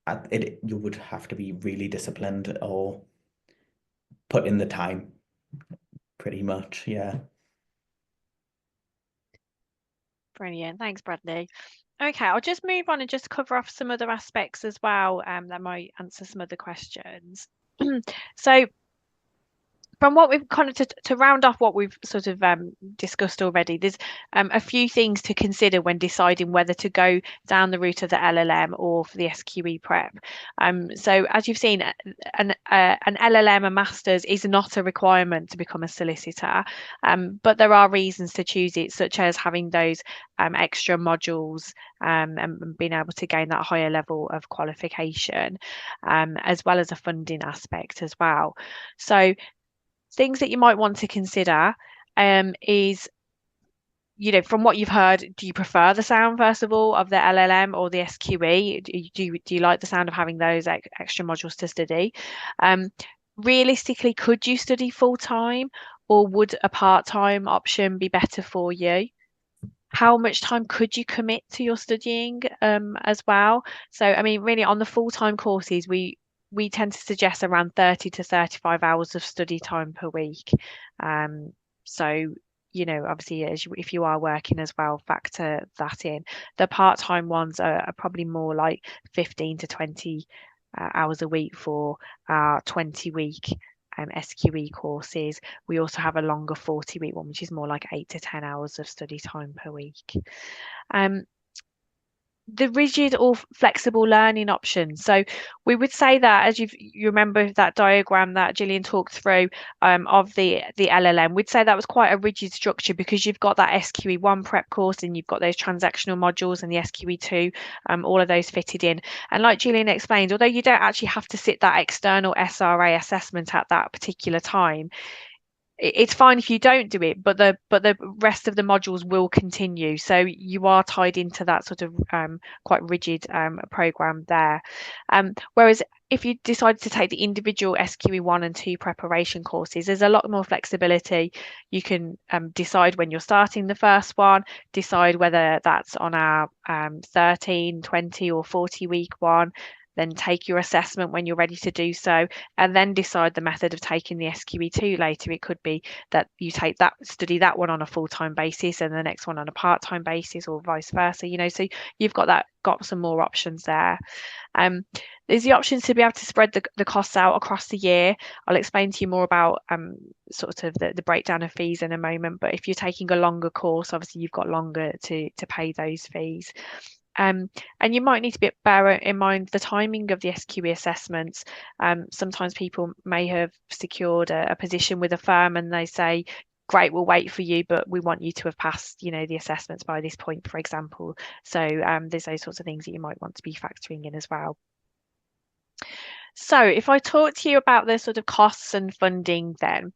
at it, you would have to be really disciplined or put in the time, pretty much. Yeah. Brilliant. Thanks, Bradley. Okay, I'll just move on and just cover off some other aspects as well that might answer some other questions. So from what we've kind of to round off what we've sort of discussed already, there's a few things to consider when deciding whether to go down the route of the LLM or for the SQE prep. So as you've seen, an LLM, a master's, is not a requirement to become a solicitor, but there are reasons to choose it, such as having those extra modules and being able to gain that higher level of qualification, as well as a funding aspect as well. So things that you might want to consider is, from what you've heard, do you prefer the sound, first of all, of the LLM or the SQE? Do you like the sound of having those extra modules to study? Realistically, could you study full time, or would a part-time option be better for you? How much time could you commit to your studying as well? So, I mean, really on the full-time courses, we tend to suggest around 30 to 35 hours of study time per week. So, obviously, if you are working as well, factor that in. The part-time ones are probably more like 15 to 20 hours a week for our 20-week SQE courses. We also have a longer 40-week one, which is more like 8 to 10 hours of study time per week. The rigid or flexible learning options. So we would say that, as you remember that diagram that Gillian talked through of the LLM, we'd say that was quite a rigid structure, because you've got that SQE1 prep course and you've got those transactional modules and the SQE2, all of those fitted in. And like Gillian explained, although you don't actually have to sit that external SRA assessment at that particular time, it's fine if you don't do it, but the rest of the modules will continue, so you are tied into that sort of quite rigid program there. Whereas if you decide to take the individual SQE1 and 2 preparation courses, there's a lot more flexibility. You can decide when you're starting the first one, decide whether that's on our 13, 20 or 40-week one, then take your assessment when you're ready to do so, and then decide the method of taking the SQE2 later. It could be that you study that one on a full-time basis and the next one on a part-time basis, or vice versa, so you've got some more options there. There's the option to be able to spread the costs out across the year. I'll explain to you more about sort of the breakdown of fees in a moment, but if you're taking a longer course, obviously you've got longer to pay those fees. And you might need to bear in mind the timing of the SQE assessments. Sometimes people may have secured a position with a firm and they say, great, we'll wait for you, but we want you to have passed, the assessments by this point, for example. So there's those sorts of things that you might want to be factoring in as well. So if I talk to you about the sort of costs and funding then,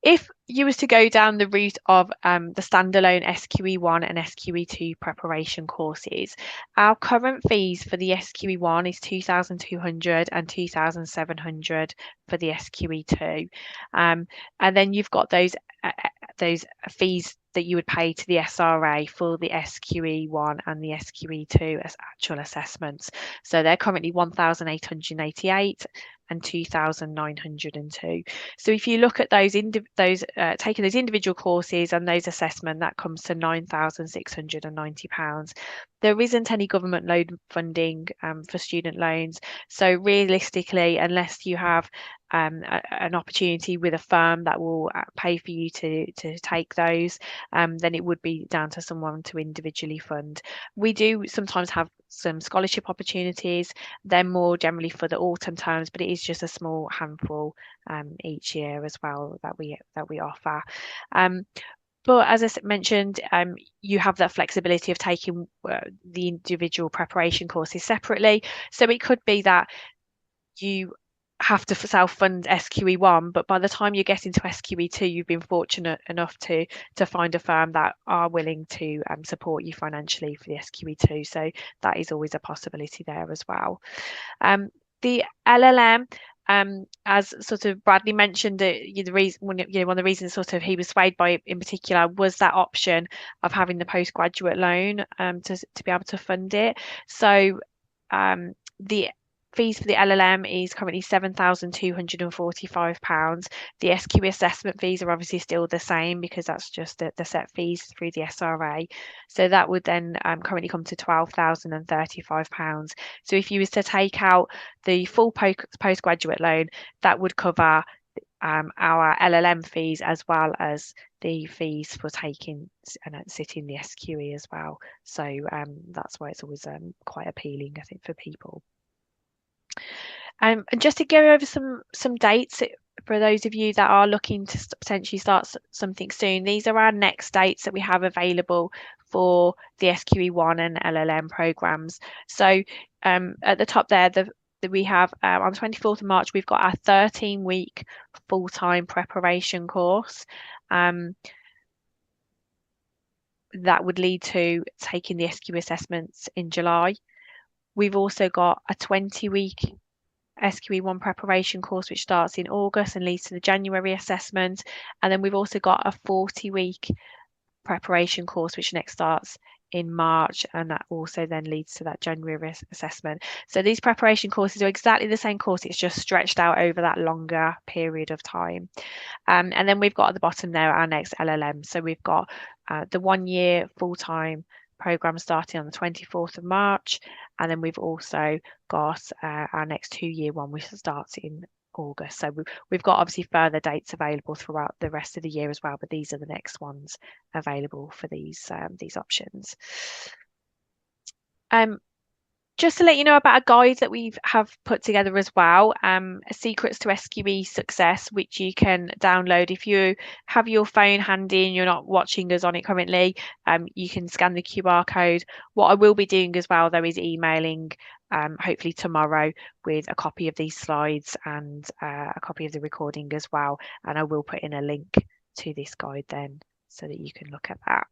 if you was to go down the route of the standalone SQE1 and SQE2 preparation courses, our current fees for the SQE1 is 2,200 and 2,700 for the SQE2. And then you've got those fees that you would pay to the SRA for the SQE1 and the SQE2 as actual assessments. So they're currently 1,888 and 2,902. So if you look at taking those individual courses and those assessment, that comes to £9,690. There isn't any government loan funding for student loans. So realistically, unless you have an opportunity with a firm that will pay for you to take those, then it would be down to someone to individually fund. We do sometimes have some scholarship opportunities. They're more generally for the autumn terms, but it is just a small handful each year as well that we offer. But as I mentioned, you have that flexibility of taking the individual preparation courses separately. So it could be that you have to self-fund SQE1, but by the time you get into SQE2, you've been fortunate enough to find a firm that are willing to support you financially for the SQE2. So that is always a possibility there as well. The LLM, as sort of Bradley mentioned, the reason, one of the reasons sort of he was swayed by it in particular was that option of having the postgraduate loan to be able to fund it. So the fees for the LLM is currently £7,245. The SQE assessment fees are obviously still the same because that's just the set fees through the SRA. So that would then currently come to £12,035. So if you was to take out the full postgraduate loan, that would cover our LLM fees, as well as the fees for taking and sitting the SQE as well. So that's why it's always quite appealing, I think, for people. And just to go over some dates for those of you that are looking to potentially start something soon, these are our next dates that we have available for the SQE1 and LLM programs. So at the top there, we have on the 24th of March, we've got our 13-week full-time preparation course. That would lead to taking the SQE assessments in July. We've also got a 20-week SQE1 preparation course, which starts in August and leads to the January assessment. And then we've also got a 40-week preparation course, which next starts in March, and that also then leads to that January assessment. So these preparation courses are exactly the same course, it's just stretched out over that longer period of time. And then we've got at the bottom there our next LLM. So we've got the 1-year full-time program starting on the 24th of March, and then we've also got our next 2-year one, which starts in August. So we've got obviously further dates available throughout the rest of the year as well, but these are the next ones available for these options. Just to let you know about a guide that we have put together as well, Secrets to SQE Success, which you can download if you have your phone handy and you're not watching us on it currently. You can scan the QR code. What I will be doing as well, though, is emailing hopefully tomorrow with a copy of these slides and a copy of the recording as well. And I will put in a link to this guide then so that you can look at that.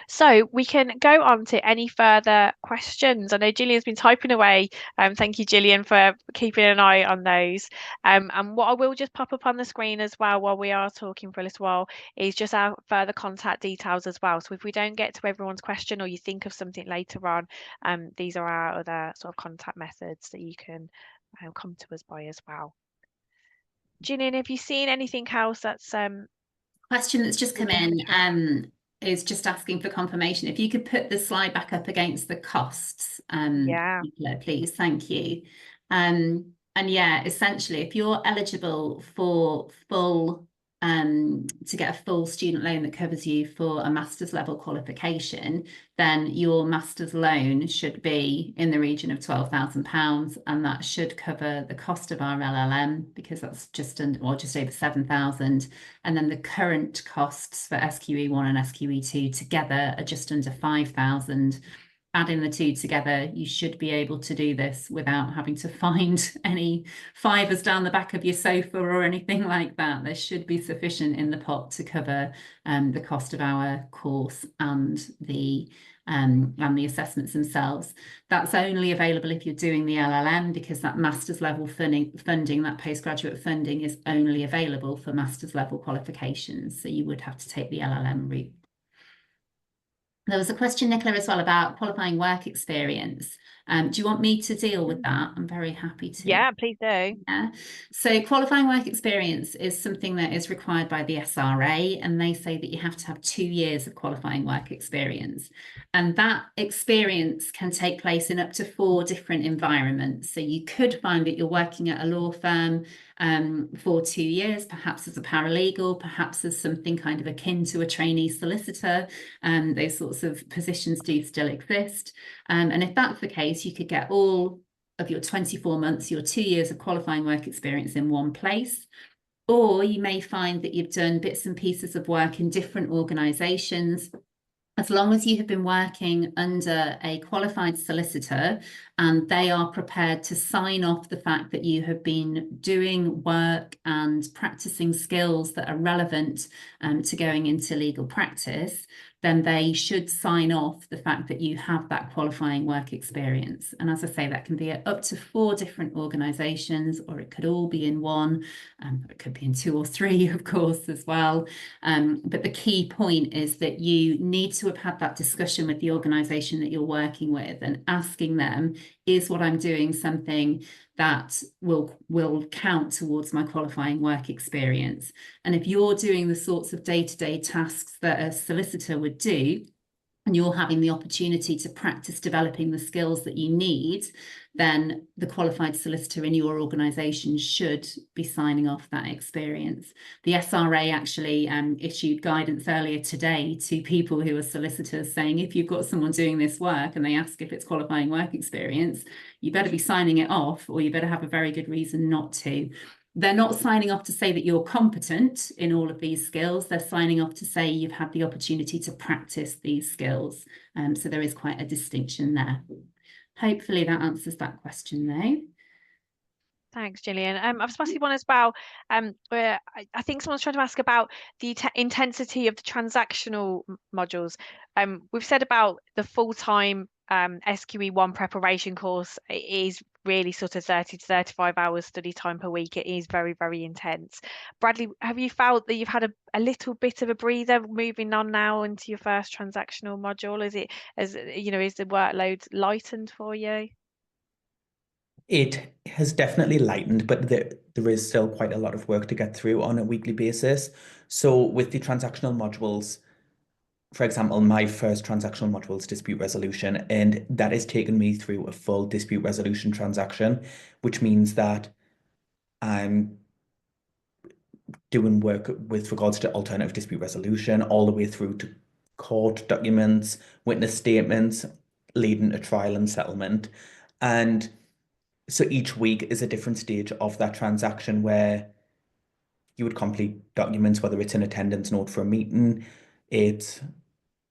So we can go on to any further questions. I know Gillian's been typing away. Thank you, Gillian, for keeping an eye on those. And what I will just pop up on the screen as well while we are talking for a little while is just our further contact details as well. So if we don't get to everyone's question or you think of something later on, these are our other sort of contact methods that you can come to us by as well. Gillian, have you seen anything else that's question that's just come in? Is just asking for confirmation. If you could put the slide back up against the costs, yeah, Nicola, please, thank you. And yeah, essentially, if you're eligible for full to get a full student loan that covers you for a master's level qualification, then your master's loan should be in the region of £12,000, and that should cover the cost of our LLM, because that's just under, or just over 7,000, and then the current costs for SQE1 and SQE2 together are just under 5,000. Adding the two together, you should be able to do this without having to find any fivers down the back of your sofa or anything like that. There should be sufficient in the pot to cover the cost of our course and the assessments themselves. That's only available if you're doing the LLM, because that master's level funding, that postgraduate funding, is only available for master's level qualifications. So you would have to take the LLM route. There was a question, Nicola, as well about qualifying work experience. Do you want me to deal with that? I'm very happy to. Yeah, please do. Yeah. So qualifying work experience is something that is required by the SRA, and they say that you have to have 2 years of qualifying work experience. And that experience can take place in up to 4 different environments. So you could find that you're working at a law firm for 2 years, perhaps as a paralegal, perhaps as something kind of akin to a trainee solicitor. Those sorts of positions do still exist. And if that's the case, you could get all of your 24 months, your 2 years of qualifying work experience in one place. Or you may find that you've done bits and pieces of work in different organisations. As long as you have been working under a qualified solicitor and they are prepared to sign off the fact that you have been doing work and practicing skills that are relevant to going into legal practice, then they should sign off the fact that you have that qualifying work experience. And as I say, that can be at up to 4 different organisations, or it could all be in one. It could be in 2 or 3, of course, as well. But the key point is that you need to have had that discussion with the organisation that you're working with and asking them, is what I'm doing something that will count towards my qualifying work experience? And if you're doing the sorts of day-to-day tasks that a solicitor would do, and you're having the opportunity to practice developing the skills that you need, then the qualified solicitor in your organisation should be signing off that experience. The SRA actually issued guidance earlier today to people who are solicitors saying, if you've got someone doing this work and they ask if it's qualifying work experience, you better be signing it off, or you better have a very good reason not to. They're not signing off to say that you're competent in all of these skills. They're signing off to say you've had the opportunity to practice these skills. So there is quite a distinction there. Hopefully that answers that question though. Thanks, Gillian. I've spotted one as well, where I think someone's trying to ask about the intensity of the transactional modules. We've said about the full-time SQE1 preparation course. It is really sort of 30 to 35 hours study time per week. It is very, very intense. Bradley, have you felt that you've had a little bit of a breather moving on now into your first transactional module? Is the workload lightened for you? It has definitely lightened, but there is still quite a lot of work to get through on a weekly basis. So with the transactional modules, for example, my first transactional module is dispute resolution, and that has taken me through a full dispute resolution transaction, which means that I'm doing work with regards to alternative dispute resolution all the way through to court documents, witness statements, leading to trial and settlement. And so each week is a different stage of that transaction where you would complete documents, whether it's an attendance note for a meeting, it's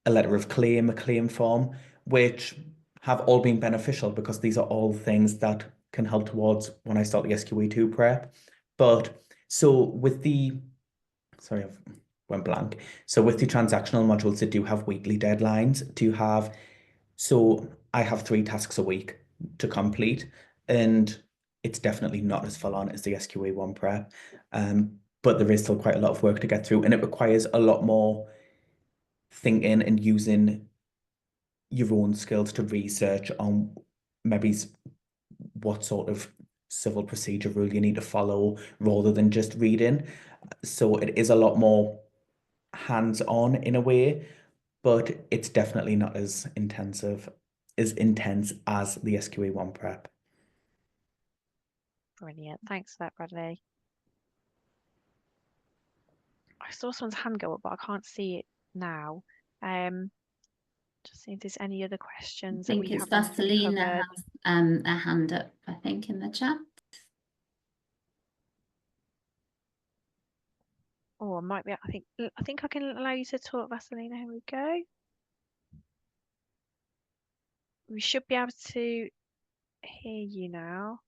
a letter of claim, a claim form, which have all been beneficial because these are all things that can help towards when I start the SQE2 prep. But so with sorry, I've went blank. So with the transactional modules, they do have weekly deadlines to have. So I have 3 tasks a week to complete, and it's definitely not as full on as the SQE1 prep. But there is still quite a lot of work to get through, and it requires a lot more thinking and using your own skills to research on maybe what sort of civil procedure rule you need to follow rather than just reading. So it is a lot more hands-on in a way, but it's definitely not as intense as the SQE1 prep. Brilliant. Thanks for that, Bradley. I saw someone's hand go up, but I can't see it now. Just see if there's any other questions that we it's haven't Vasilina covered. has a hand up, I think, in the chat. Oh, I might be. I think I can allow you to talk, Vasilina. Here we go. We should be able to hear you now.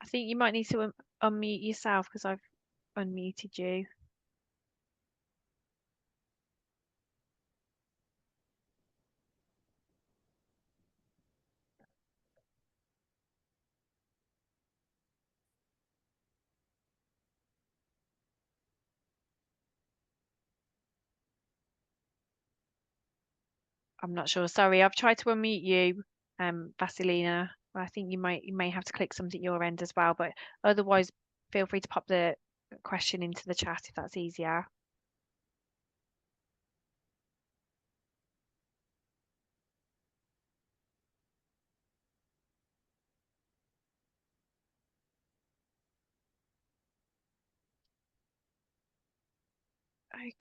I think you might need to unmute yourself because I've unmuted you. I'm not sure. Sorry, I've tried to unmute you, Vasilina. I think you may have to click something at your end as well, but otherwise feel free to pop the question into the chat if that's easier.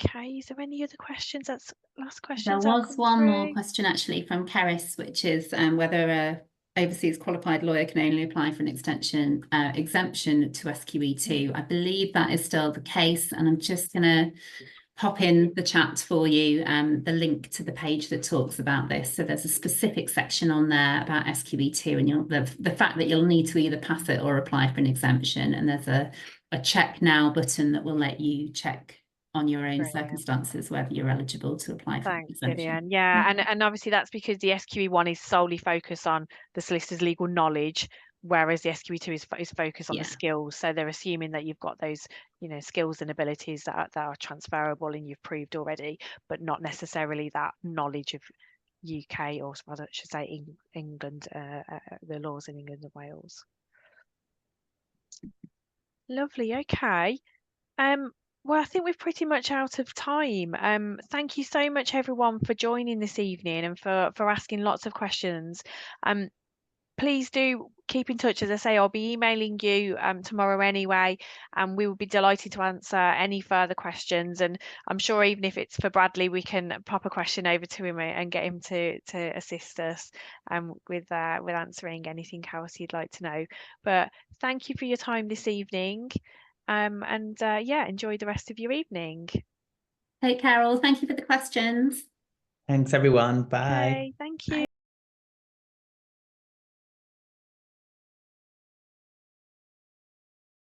Okay, is there any other questions? That's last questions. There was one more question actually from Keris, which is whether a overseas qualified lawyer can only apply for an exemption to SQE2. I believe that is still the case, and I'm just going to pop in the chat for you the link to the page that talks about this. So there's a specific section on there about SQE2, and the fact that you'll need to either pass it or apply for an exemption, and there's a check now button that will let you check on your own circumstances whether you're eligible to apply for Thanks, exemption. Gillian. Yeah, and obviously that's because the SQE1 is solely focused on the solicitor's legal knowledge, whereas the SQE2 is focused on the skills. So they're assuming that you've got those, skills and abilities that are transferable and you've proved already, but not necessarily that knowledge of UK, or I should say England, the laws in England and Wales. Lovely. Okay. Well, I think we're pretty much out of time. Thank you so much, everyone, for joining this evening and for asking lots of questions. Please do keep in touch. As I say, I'll be emailing you tomorrow anyway, and we will be delighted to answer any further questions. And I'm sure even if it's for Bradley, we can pop a question over to him and get him to assist us with answering anything else you'd like to know. But thank you for your time this evening. And yeah, enjoy the rest of your evening. Hey, Carol, thank you for the questions. Thanks, everyone. Bye. Okay, thank you.